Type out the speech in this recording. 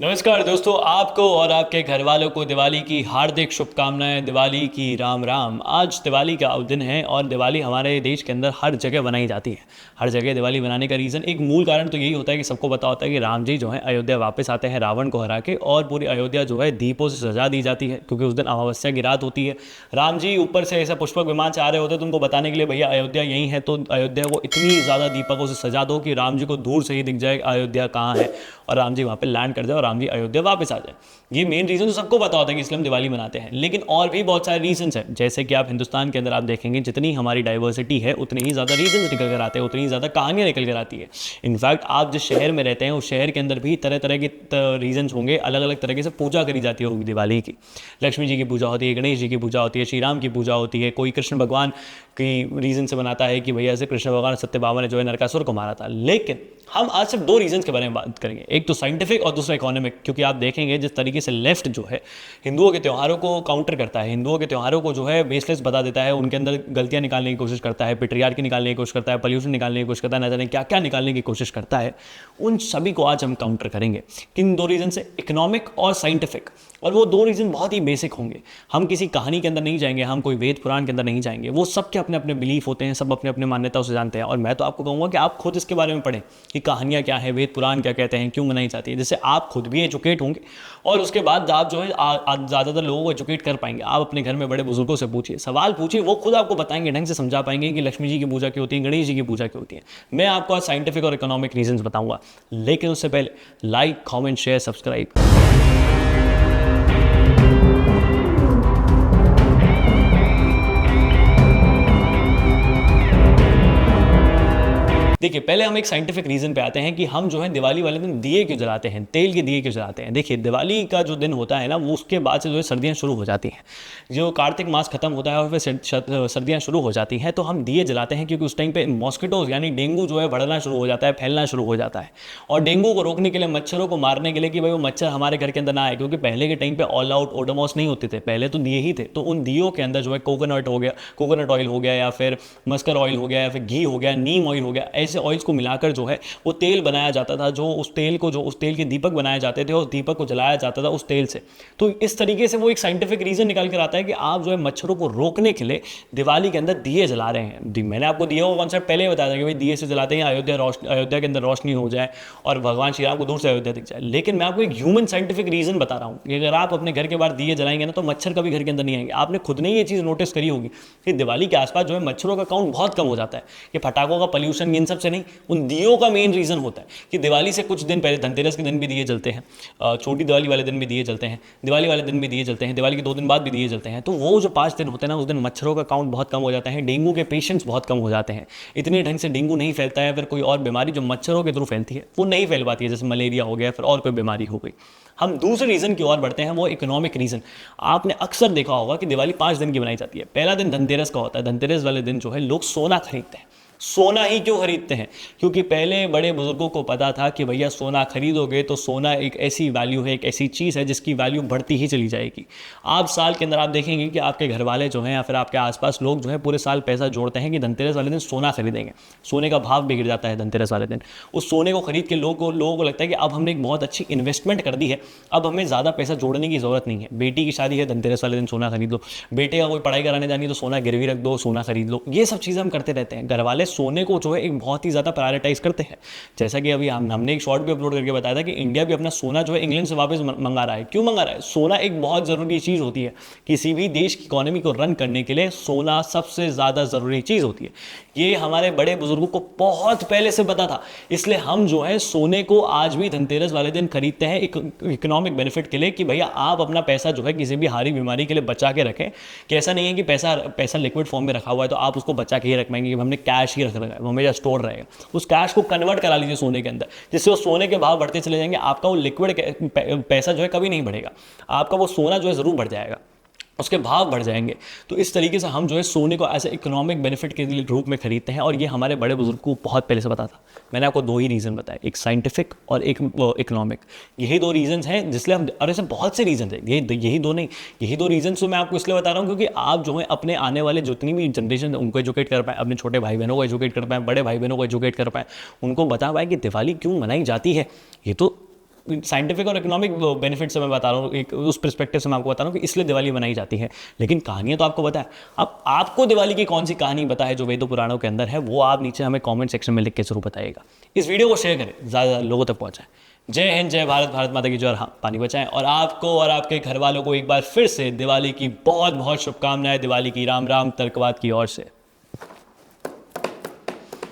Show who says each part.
Speaker 1: नमस्कार दोस्तों, आपको और आपके घर वालों को दिवाली की हार्दिक शुभकामनाएं। दिवाली की राम राम। आज दिवाली का दिन है और दिवाली हमारे देश के अंदर हर जगह बनाई जाती है। हर जगह दिवाली बनाने का रीज़न, एक मूल कारण तो यही होता है कि सबको पता होता है कि राम जी जो है अयोध्या वापस आते हैं रावण को हरा के, और पूरी अयोध्या जो है दीपों से सजा दी जाती है क्योंकि उस दिन अमावस्या की रात होती है। राम जी ऊपर से ऐसा पुष्पक विमान से आ रहे होते हैं तो उनको बताने के लिए भैया अयोध्या यहीं है, तो अयोध्या को इतनी ज़्यादा दीपकों से सजा दो कि राम जी को दूर से ही दिख जाए अयोध्या कहाँ है, और राम जी वहाँ पे लैंड कर जाए और राम जी अयोध्या वापस आ जाए। ये मेन रीज़न तो सबको पता होता है कि इसलिए हम दिवाली मनाते हैं, लेकिन और भी बहुत सारे रीजंस हैं। जैसे कि आप हिंदुस्तान के अंदर आप देखेंगे जितनी हमारी डाइवर्सिटी है उतनी ही ज़्यादा रीजंस निकल कर आते हैं, उतनी ही ज़्यादा कहानियाँ निकल कर आती है। इनफैक्ट आप जिस शहर में रहते हैं उस शहर के अंदर भी तरह तरह के रीजंस होंगे, अलग अलग तरीके से पूजा करी जाती होगी दिवाली की। लक्ष्मी जी की पूजा होती है, गणेश जी की पूजा होती है, श्री राम की पूजा होती है, कोई कृष्ण भगवान की रीज़न से बनाता है कि भैया ऐसे कृष्ण भगवान सत्यभामा ने जो है नरकासुर को मारा था। लेकिन हम आज सिर्फ दो रीजंस के बारे में बात करेंगे, एक तो साइंटिफिक और दूसरा इकोनॉमिक। क्योंकि आप देखेंगे जिस तरीके से लेफ्ट जो है हिंदुओं के त्योहारों को काउंटर करता है, हिंदुओं के त्योहारों को जो है बेसलेस बता देता है, उनके अंदर गलतियां निकालने की कोशिश करता है, पेट्रियार्की निकालने की कोशिश करता है, पॉल्यूशन निकालने की कोशिश करता है, न जाने क्या क्या निकालने की कोशिश करता है, उन सभी को आज हम काउंटर करेंगे। किन दो रीजन से? इकोनॉमिक और साइंटिफिक। और वो दो रीज़न बहुत ही बेसिक होंगे। हम किसी कहानी के अंदर नहीं जाएंगे, हम कोई वेद पुराण के अंदर नहीं जाएंगे, वो सब के अपने अपने बिलीफ होते हैं, सब अपने अपने मान्यताओं से जानते हैं। और मैं तो आपको कहूँगा कि आप खुद इसके बारे में पढ़ें कि कहानियाँ क्या है, वेद पुराण क्या कहते हैं, क्यों मनाई जाती है, जिससे आप खुद भी एजुकेट होंगे और उसके बाद आप जो है ज़्यादातर लोगों को एजुकेट कर पाएंगे। आप अपने घर में बड़े बुजुर्गों से पूछिए, सवाल पूछिए, वो खुद आपको बताएंगे, ढंग से समझा पाएंगे कि लक्ष्मी जी की पूजा क्यों होती है, गणेश जी की पूजा क्यों होती है। मैं आपको आज साइंटिफिक और इकोनॉमिक रीजंस बताऊंगा, लेकिन उससे पहले लाइक, कॉमेंट, शेयर, सब्सक्राइब। देखिए, पहले हम एक साइंटिफिक रीज़न पे आते हैं कि हम जो है दिवाली वाले दिन दिए क्यों जलाते हैं, तेल के दिए क्यों जलाते हैं। देखिए, दिवाली का जो दिन होता है ना, वो उसके बाद से जो है सर्दियाँ शुरू हो जाती हैं। जो कार्तिक मास खत्म होता है और फिर सर्दियाँ शुरू हो जाती हैं, तो हम दिए जलाते हैं क्योंकि उस टाइम पे मॉस्किटोज यानी डेंगू जो है बढ़ना शुरू हो जाता है, फैलना शुरू हो जाता है। और डेंगू को रोकने के लिए, मच्छरों को मारने के लिए कि भाई वो मच्छर हमारे घर के अंदर ना आए, क्योंकि पहले के टाइम पे ऑल आउट ओडोमॉस नहीं होते थे, पहले तो दिए ही थे। तो उन दियों के अंदर जो है कोकोनट ऑयल हो गया, या फिर मस्कर ऑयल हो गया, या फिर घी हो गया, नीम ऑयल हो गया, ऐसे ऑयल्स को मिलाकर जो है वो तेल बनाया जाता था। जो उस तेल के दीपक बनाए जाते थे और दीपक को जलाया जाता था उस तेल से। तो इस तरीके से वो एक साइंटिफिक रीजन निकल कर आता है कि आप जो है मच्छरों को रोकने के लिए दिवाली के अंदर दिए जला रहे हैं। मैंने आपको दिए वो कॉन्सेप्ट पहले ही बताया था कि भाई दिए से जलाते हैं अयोध्या के अंदर रोशनी हो जाए और भगवान श्री राम को दूर से अयोध्या दिख जाए। लेकिन मैं आपको एक ह्यूमन साइंटिफिक रीजन बता रहा हूँ कि अगर आप अपने घर के बाहर दिए जलाएंगे ना, तो मच्छर कभी घर के अंदर नहीं आएंगे। आपने खुद ने ये चीज़ नोटिस करी होगी कि दिवाली के आसपास जो है मच्छरों का काउंट बहुत कम हो जाता है। ये पटाखों का पॉल्यूशन इन सब से नहीं, उन दियों का मेन रीज़न होता है कि दिवाली से कुछ दिन पहले, धनतेरस के दिन भी दिए जलते हैं, छोटी दिवाली वाले दिन भी दिए जलते हैं, दिवाली वाले दिन भी दिए जलते हैं, दिवाली के 2 दिन बाद भी दिए जलते हैं। तो वो जो 5 दिन होते हैं ना, उस दिन मच्छरों का काउंट बहुत कम हो जाता है, डेंगू के पेशेंट्स बहुत कम हो जाते हैं। इतने ढंग से डेंगू नहीं फैलता है, फिर कोई और बीमारी जो मच्छरों के थ्रू फैलती है वो नहीं फैल पाती है, जैसे मलेरिया हो गया, फिर और कोई बीमारी हो गई। हम दूसरे रीज़न की ओर बढ़ते हैं, वो इकोनॉमिक रीज़न। आपने अक्सर देखा होगा कि दिवाली 5 दिन की बनाई जाती है। पहला दिन धनतेरस का होता है। धनतेरस वाले दिन जो है लोग सोना खरीदते हैं। सोना ही क्यों खरीदते हैं? क्योंकि पहले बड़े बुजुर्गों को पता था कि भैया सोना खरीदोगे तो सोना एक ऐसी वैल्यू है, एक ऐसी चीज़ है जिसकी वैल्यू बढ़ती ही चली जाएगी। आप साल के अंदर आप देखेंगे कि आपके घर वाले जो हैं या फिर आपके आसपास लोग जो है पूरे साल पैसा जोड़ते हैं कि धनतेरस वाले दिन सोना खरीदेंगे। सोने का भाव बिगड़ जाता है धनतेरस वाले दिन। उस सोने को खरीद के लोगों को लगता है कि अब हमने एक बहुत अच्छी इन्वेस्टमेंट कर दी है, अब हमें ज़्यादा पैसा जोड़ने की ज़रूरत नहीं है। बेटी की शादी है, धनतेरस वाले दिन सोना खरीद लो। बेटे का कोई पढ़ाई कराने जानी है तो सोना गिरवी रख दो, सोना खरीद लो। ये सब चीज़ें हम करते रहते हैं। घर वाले सोने को जो है एक बहुत ही ज़्यादा प्रायोरिटाइज करते हैं। जैसा कि अभी हमने एक शॉर्ट भी अपलोड करके बताया था कि इंडिया भी अपना सोना जो है इंग्लैंड से वापस मंगा रहा है। क्यों मंगा रहा है? सोना एक बहुत ज़रूरी चीज़ होती है। किसी भी देश की इकोनॉमी को रन करने के लिए सोना सबसे ज़्यादा ज़रूरी चीज़ होती है। ये हमारे बड़े बुजुर्गों को बहुत पहले से पता था, इसलिए हम जो है सोने को आज भी धनतेरस वाले दिन खरीदते हैं इकोनॉमिक बेनिफिट के लिए कि भैया आप अपना पैसा जो है किसी भी हारी बीमारी के लिए बचा के रखें। कि ऐसा नहीं है कि पैसा लिक्विड फॉर्म में रखा हुआ है तो आप उसको बचा के ही रख पाएंगे कि हमने कैश ही रख रखा है, वो हमेशा स्टोर रहेगा। उस कैश को कन्वर्ट करा लीजिए सोने के अंदर, जिससे वो सोने के भाव बढ़ते चले जाएंगे। आपका वो लिक्विड पैसा जो है कभी नहीं बढ़ेगा, आपका वो सोना जो है ज़रूर बढ़ जाएगा, उसके भाव बढ़ जाएंगे। तो इस तरीके से हम जो है सोने को ऐसे इकोनॉमिक बेनिफिट के रूप में खरीदते हैं, और ये हमारे बड़े बुजुर्ग को बहुत पहले से पता था। मैंने आपको 2 ही रीज़न बताए, एक साइंटिफिक और एक इकोनॉमिक। यही 2 रीजंस हैं जिसलिए हम, और ऐसे बहुत से रीजन हैं, यही 2 नहीं, यही 2 रीजन तो मैं आपको इसलिए बता रहा हूँ क्योंकि आप जो है अपने आने वाले जितनी भी जनरेशन है उनको एजुकेट कर पाएँ, अपने छोटे भाई बहनों को एजुकेट कर पाएँ, बड़े भाई बहनों को एजुकेट कर पाएँ, उनको बता पाएँ कि दिवाली क्यों मनाई जाती है। ये तो साइंटिफिक और इकोनॉमिक बेनिफिट से मैं बता रहा हूँ, एक उस परस्पेक्टिव से मैं आपको बता रहा हूँ कि इसलिए दिवाली बनाई जाती है। लेकिन कहानियाँ तो आपको पता है। अब आपको दिवाली की कौन सी कहानी पता है जो वेदों पुराणों के अंदर है, वो आप नीचे हमें कॉमेंट सेक्शन में लिख के जरूर बताइएगा। इस वीडियो को शेयर करें, ज़्यादा लोगों तक पहुँचाएं। जय हिंद, जय भारत, भारत माता की जय, और हाँ, पानी बचाएं। और आपको और आपके घर वालों को एक बार फिर से दिवाली की बहुत बहुत शुभकामनाएं, दिवाली की राम राम तर्कवाद की ओर से।